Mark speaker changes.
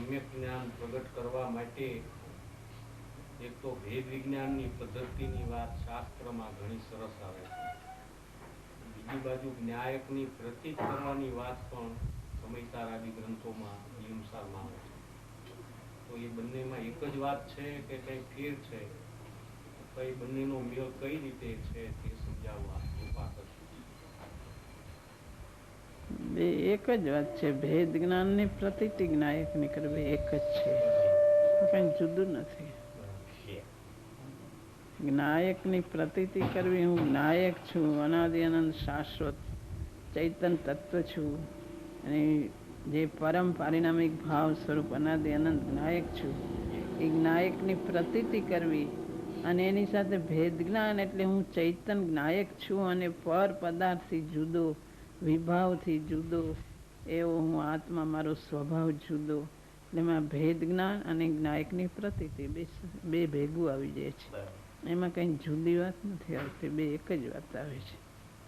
Speaker 1: સમ્યક જ્ઞાન પ્રગટ કરવા માટે એક તો ભેદ વિજ્ઞાનની પદ્ધતિની વાત શાસ્ત્રમાં ઘણી સરસ આવે છે, બીજી બાજુ ન્યાયકની પ્રતીત કરવાની વાત પણ સમયસાર આદિ ગ્રંથોમાં નિયમસારમાં આવે છે. તો એ બંનેમાં એક જ વાત છે કે કંઈ ફેર છે, અથવા એ બંનેનો મેળ કઈ રીતે છે તે સમજાવવા કૃપા કરશો.
Speaker 2: બે એક જ વાત છે. ભેદ જ્ઞાનની પ્રતીતિ જ્ઞાયકની કરવી એક જ છે, કંઈ જુદું નથી. જ્ઞાયકની પ્રતીતિ કરવી, હું જ્ઞાયક છું, અનાદિ અનંત શાશ્વત ચૈતન્ય તત્વ છું, અને જે પરમ પારિણામિક ભાવ સ્વરૂપ અનાદિ અનંત જ્ઞાયક છું, એ જ્ઞાયકની પ્રતીતિ કરવી. અને એની સાથે ભેદ જ્ઞાન એટલે હું ચૈતન્ય જ્ઞાયક છું અને પર પદાર્થથી જુદો, વિભાવથી જુદો, એવો હું આત્મા, મારો સ્વભાવ જુદો. એટલે એમાં ભેદ જ્ઞાન અને જ્ઞાયકની પ્રતીતિ બે ભેગું આવી જાય છે. એમાં કંઈ જુદી વાત નથી આવતી, બે એક જ વાત આવે છે.